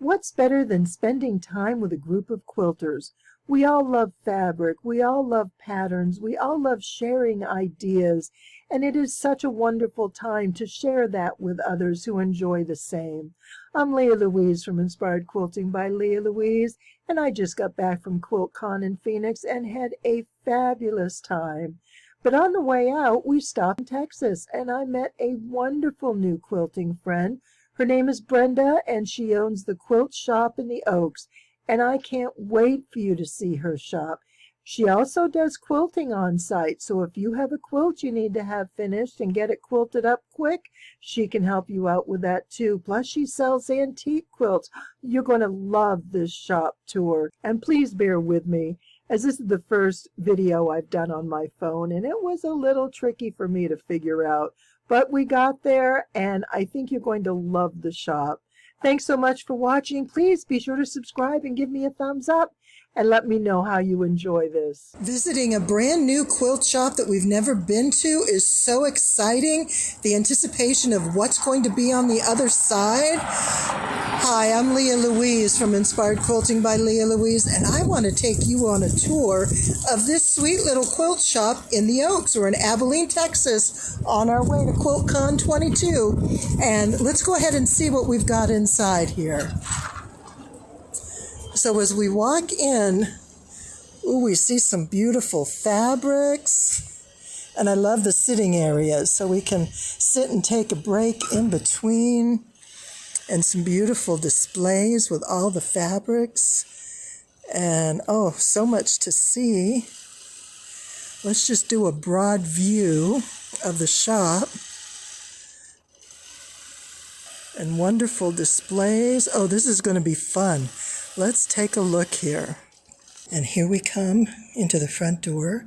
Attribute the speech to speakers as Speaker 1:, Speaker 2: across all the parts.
Speaker 1: What's better than spending time with a group of quilters? We all love fabric, we all love patterns, we all love sharing ideas, and it is such a wonderful time to share that with others who enjoy the same. I'm Leah Louise from Inspired Quilting by Leah Louise, and I just got back from QuiltCon in Phoenix and had a fabulous time. But on the way out, we stopped in Texas, and I met a wonderful new quilting friend. Her name is Brenda, and she owns the Quilt Shop in the Oaks, and I can't wait for you to see her shop. She also does quilting on site, so if you have a quilt you need to have finished and get it quilted up quick, she can help you out with that too. Plus she sells antique quilts. You're going to love this shop tour. And please bear with me, as this is the first video I've done on my phone, and it was a little tricky for me to figure out. But we got there, and I think you're going to love the shop. Thanks so much for watching. Please be sure to subscribe and give me a thumbs up, and let me know how you enjoy this. Visiting a brand new quilt shop that we've never been to is so exciting. The anticipation of what's going to be on the other side. Hi, I'm Leah Louise from Inspired Quilting by Leah Louise, and I want to take you on a tour of this sweet little quilt shop in the Oaks. We're in Abilene, Texas, on our way to QuiltCon 22, and let's go ahead and see what we've got inside here. So as we walk in, we see some beautiful fabrics, and I love the sitting areas so we can sit and take a break in between, and some beautiful displays with all the fabrics, and oh, so much to see. Let's just do a broad view of the shop. And wonderful displays. Oh, this is going to be fun. Let's take a look here. And here we come into the front door,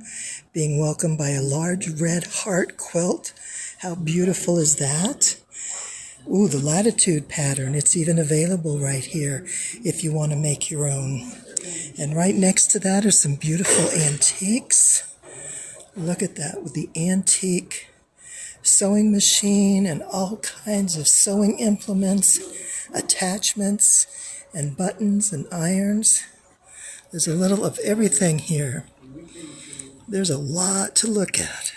Speaker 1: being welcomed by a large red heart quilt. How beautiful is that? Ooh, the latitude pattern. It's even available right here if you want to make your own. And right next to that are some beautiful antiques. Look at that with the antique sewing machine and all kinds of sewing implements, attachments, and buttons and irons. There's a little of everything here. There's a lot to look at.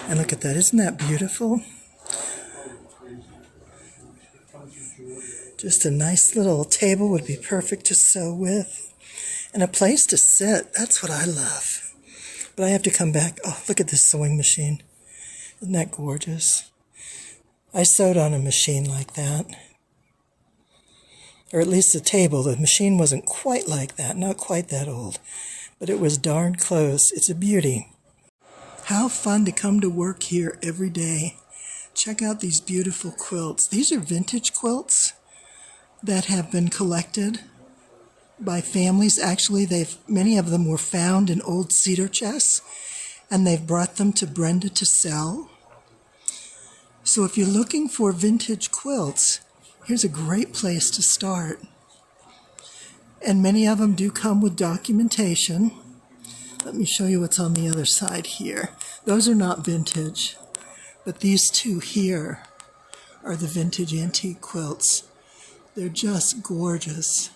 Speaker 1: And look at that, isn't that beautiful? Just a nice little table would be perfect to sew with. And a place to sit, that's what I love. But I have to come back. Oh, look at this sewing machine. Isn't that gorgeous? I sewed on a machine like that. Or at least the table. The machine wasn't quite like that, not quite that old. But it was darn close. It's a beauty. How fun to come to work here every day. Check out these beautiful quilts. These are vintage quilts that have been collected by families. Actually, many of them were found in old cedar chests, and they've brought them to Brenda to sell. So if you're looking for vintage quilts, here's a great place to start. And many of them do come with documentation. Let me show you what's on the other side here. Those are not vintage, but these two here are the vintage antique quilts. They're just gorgeous.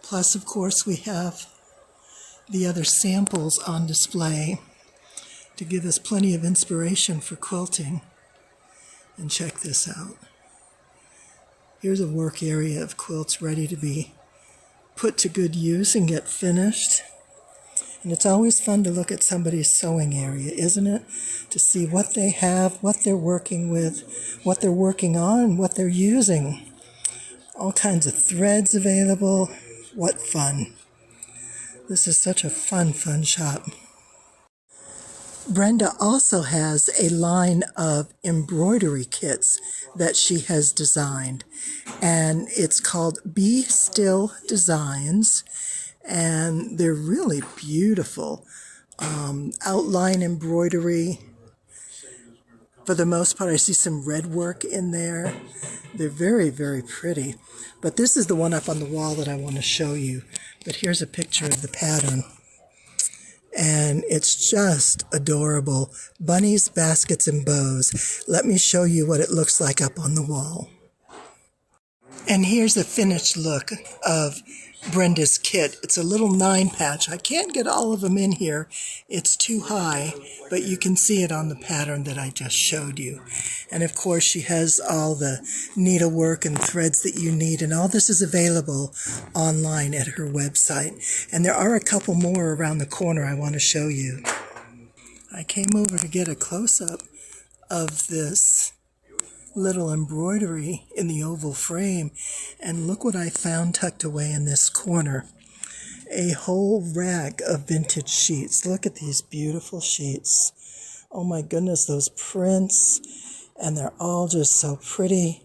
Speaker 1: Plus, of course, we have the other samples on display to give us plenty of inspiration for quilting. And check this out. Here's a work area of quilts ready to be put to good use and get finished. And it's always fun to look at somebody's sewing area, isn't it? To see what they have, what they're working with, what they're working on, what they're using. All kinds of threads available. What fun. This is such a fun shop. Brenda also has a line of embroidery kits that she has designed, and it's called Be Still Designs, and they're really beautiful. Outline embroidery. For the most part, I see some red work in there. They're very, very pretty. But this is the one up on the wall that I want to show you. But here's a picture of the pattern. And it's just adorable. Bunnies, baskets, and bows. Let me show you what it looks like up on the wall. And here's the finished look of Brenda's kit. It's a little 9-patch. I can't get all of them in here. It's too high, but you can see it on the pattern that I just showed you. And of course, she has all the needlework and threads that you need, and all this is available online at her website. And there are a couple more around the corner I want to show you. I came over to get a close-up of this little embroidery in the oval frame, and look what I found tucked away in this corner. A whole rack of vintage sheets. Look at these beautiful sheets. Oh my goodness, those prints, and they're all just so pretty.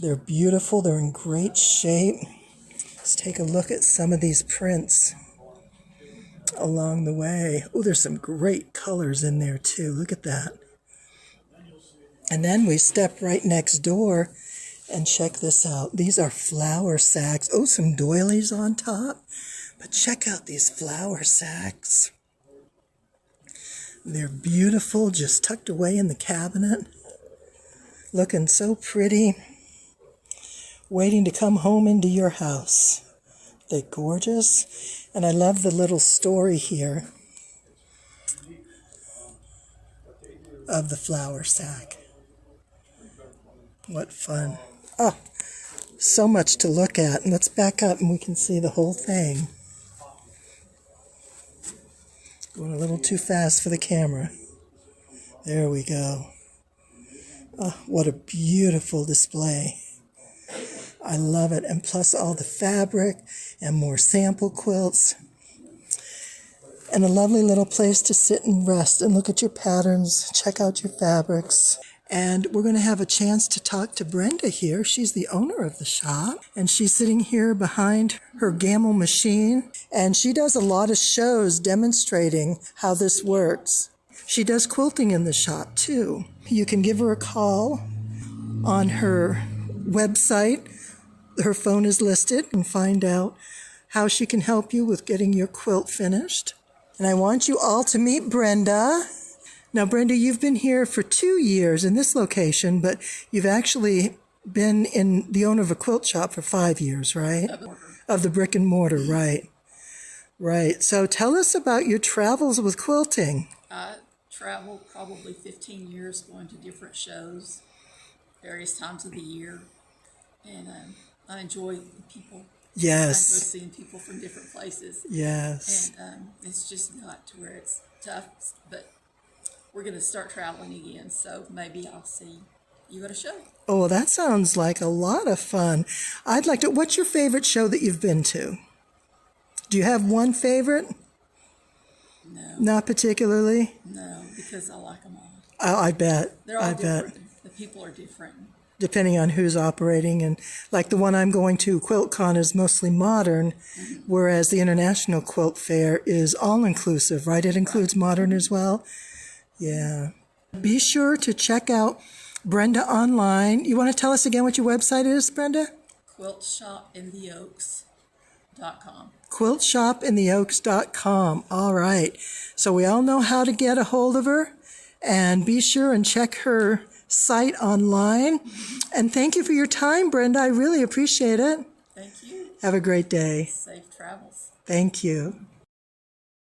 Speaker 1: They're beautiful, they're in great shape. Let's take a look at some of these prints along the way. Oh, there's some great colors in there too. Look at that. And then we step right next door and check this out. These are flour sacks. Oh, some doilies on top. But check out these flour sacks. They're beautiful, just tucked away in the cabinet. Looking so pretty. Waiting to come home into your house. They're gorgeous. And I love the little story here of the flour sack. What fun. Oh, so much to look at. And let's back up and we can see the whole thing. Going a little too fast for the camera. There we go. Oh, what a beautiful display. I love it. And plus all the fabric and more sample quilts. And a lovely little place to sit and rest and look at your patterns, check out your fabrics. And we're going to have a chance to talk to Brenda here. She's the owner of the shop, and she's sitting here behind her Gamble machine, and she does a lot of shows demonstrating how this works. She does quilting in the shop too. You can give her a call on her website. Her phone is listed, and find out how she can help you with getting your quilt finished. And I want you all to meet Brenda. Now, Brenda, you've been here for 2 years in this location, but you've actually been in the owner of a quilt shop for 5 years, right? Of the brick and mortar, right. Right. So tell us about your travels with quilting.
Speaker 2: I traveled probably 15 years going to different shows, various times of the year, and I enjoy the people.
Speaker 1: Yes.
Speaker 2: I enjoy seeing people from different places.
Speaker 1: Yes.
Speaker 2: And it's just not to where it's tough, but we're going to start traveling again, so maybe I'll see you at a show.
Speaker 1: Oh, that sounds like a lot of fun. I'd like to, what's your favorite show that you've been to? Do you have one favorite?
Speaker 2: No.
Speaker 1: Not particularly?
Speaker 2: No, because I like them all.
Speaker 1: I bet.
Speaker 2: They're all
Speaker 1: I
Speaker 2: different.
Speaker 1: bet.
Speaker 2: The people are different.
Speaker 1: Depending on who's operating. And like the one I'm going to, QuiltCon, is mostly modern, whereas the International Quilt Fair is all-inclusive, right? It includes modern as well? Yeah. Be sure to check out Brenda online. You want to tell us again what your website is, Brenda?
Speaker 2: Quiltshopintheoaks.com.
Speaker 1: Quiltshopintheoaks.com. All right. So we all know how to get a hold of her. And be sure and check her site online. And thank you for your time, Brenda. I really appreciate it.
Speaker 2: Thank you.
Speaker 1: Have a great day.
Speaker 2: Safe travels.
Speaker 1: Thank you.